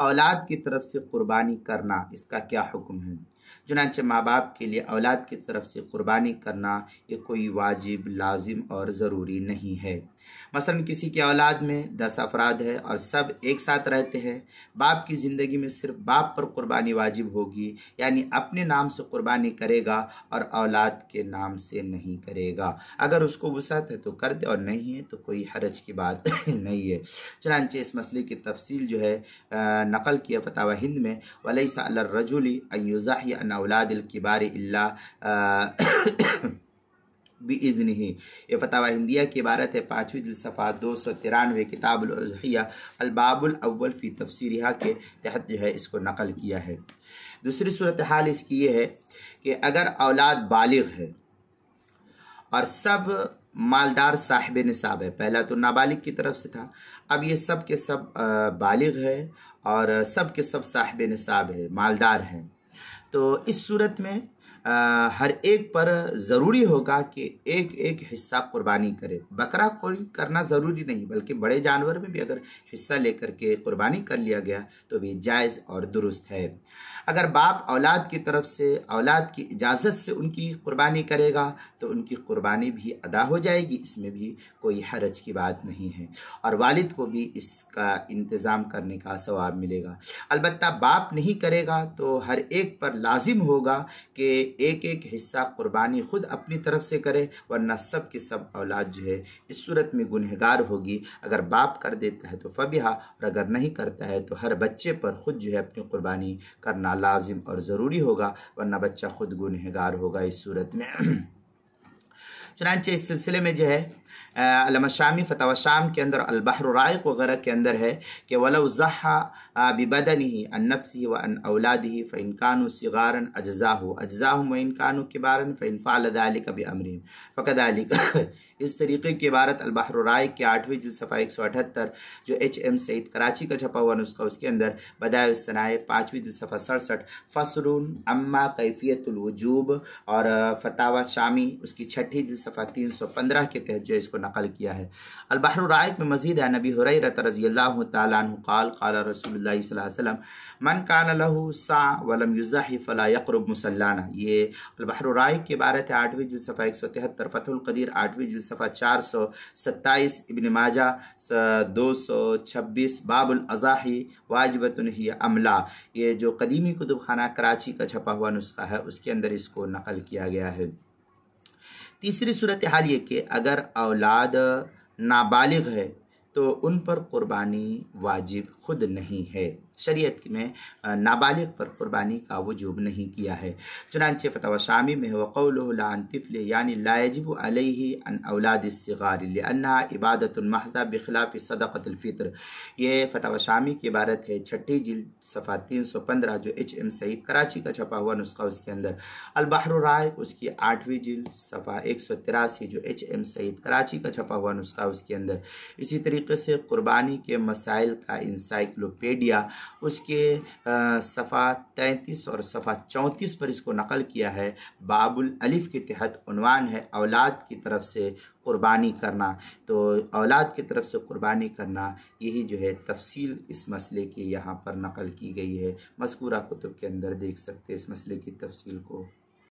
اولاد کی طرف سے قربانی کرنا اس کا کیا حکم ہے؟ چنانچہ ماں باپ کے لیے اولاد کی طرف سے قربانی کرنا یہ کوئی واجب، لازم اور ضروری نہیں ہے۔ مثلا کسی کی اولاد میں 10 افراد ہے اور سب ایک ساتھ رہتے ہیں، باپ کی زندگی میں صرف باپ پر قربانی واجب ہوگی، یعنی اپنے نام سے قربانی کرے گا اور اولاد کے نام سے نہیں کرے گا۔ اگر اس کو وسعت ہے تو کر دے اور نہیں ہے تو کوئی حرج کی بات نہیں ہے۔ چنانچہ اس مسئلے کی تفصیل جو ہے نقل کیا فتاوی ہند میں، وَلَيْسَ عَلَى الرَّجُلِ أَن يُضَحِّيَ عَنْ أَوْلَادِ الْكِبَارِ إِلَّا بِإِذْنِهِ۔ یہ فتاوی ہندیہ کی عبارت ہے، 5ویں جلد صفحہ 293 کتاب الاضحیہ الباب الاول فی تفسیرها کے تحت جو ہے اس کو نقل کیا ہے۔ دوسری صورتحال اس کی یہ ہے کہ اگر اولاد بالغ ہے اور سب مالدار صاحب نصاب ہے، پہلا تو نابالغ کی طرف سے تھا، اب یہ سب کے سب بالغ ہے اور سب کے سب صاحب نصاب ہے، مالدار ہیں، تو اس صورت میں ہر ایک پر ضروری ہوگا کہ ایک ایک حصہ قربانی کرے۔ بکرا کوئی کرنا ضروری نہیں، بلکہ بڑے جانور میں بھی اگر حصہ لے کر کے قربانی کر لیا گیا تو بھی جائز اور درست ہے۔ اگر باپ اولاد کی طرف سے اولاد کی اجازت سے ان کی قربانی کرے گا تو ان کی قربانی بھی ادا ہو جائے گی، اس میں بھی کوئی حرج کی بات نہیں ہے، اور والد کو بھی اس کا انتظام کرنے کا ثواب ملے گا۔ البتہ باپ نہیں کرے گا تو ہر ایک پر لازم ہوگا کہ ایک ایک حصہ قربانی خود اپنی طرف سے کرے، ورنہ سب کے سب اولاد جو ہے اس صورت میں گنہگار ہوگی۔ اگر باپ کر دیتا ہے تو فبیہا، اور اگر نہیں کرتا ہے تو ہر بچے پر خود جو ہے اپنی قربانی کرنا لازم اور ضروری ہوگا، ورنہ بچہ خود گنہگار ہوگا اس صورت میں۔ چنانچہ اس سلسلے میں جو ہے علامہ شامی فتاوی شام کے اندر البحر الرائق وغیرہ کے اندر ہے کہ وَلَوْ ضَحَّى بِبَدَنِهِ عَنْ نَفْسِهِ وَعَنْ أَوْلَادِهِ فَإِنْ كَانُوا صِغَارًا أَجْزَاهُمْ وَإِنْ كَانُوا كِبَارًا فَإِنْ فَعَلَ ذَلِكَ بِأَمْرِهِمْ فَكَذَلِكَ۔ اس طریقے کی عبارت البحر الرائق کے 8ویں جلد صفحہ 178 جو ایچ ایم سعید کراچی کا چھپا ہوا نسخہ، اس کے اندر بدائع الصنائع 5ویں جلد صفحہ 67 فصل اما کیفیت الوجوب، اور فتاوی شامی اس کی 6ٹھی جلد صفحہ 315 کے تحت جو اس کو نقل کیا ہے۔ البحر الرائق میں مزید ہے، نبی ہریرہ رضی اللہ تعالیٰ عنہ قال قال رسول اللہ صلی اللہ علیہ وسلم من کان لہ سع ولم یضحی فلا یقرب مصلانا۔ یہ البحر الرائق کی عبارت ہے، 8ویں جلد صفحہ 173 فتح القدیر 8ویں جلد صفحہ 427، ابن ماجہ 226 باب الاضاحی واجبۃ ہی املا۔ یہ جو قدیمی کتب خانہ کراچی کا چھپا ہوا نسخہ ہے اس کے اندر اس کو نقل کیا گیا ہے۔ تیسری صورتحال یہ کہ اگر اولاد نابالغ ہے تو ان پر قربانی واجب خود نہیں ہے، شریعت میں نابالغ پر قربانی کا وجوب نہیں کیا ہے۔ چنانچہ فتاوی شامی میں وقولہ لا عن طفل، یعنی لا یجب علیہ عن اولاد الصغار لانہا عبادت محضہ بخلاف صدقۃ الفطر۔ یہ فتاوی شامی کی عبارت ہے، 6ٹھی جلد صفحہ 315 جو ایچ ایم سعید کراچی کا چھپا ہوا نسخہ، اس کے اندر البحر الرائق اس کی 8ویں جلد صفحہ 183 جو ایچ ایم سعید کراچی کا چھپا ہوا نسخہ، اس کے اندر اسی طریقے سے قربانی کے مسائل کا انسائکلوپیڈیا اس کے صفحہ 33 اور صفحہ 34 پر اس کو نقل کیا ہے۔ باب الالف کے تحت عنوان ہے اولاد کی طرف سے قربانی کرنا، تو اولاد کی طرف سے قربانی کرنا یہی جو ہے تفصیل اس مسئلے کی یہاں پر نقل کی گئی ہے۔ مذکورہ کتب کے اندر دیکھ سکتے اس مسئلے کی تفصیل کو۔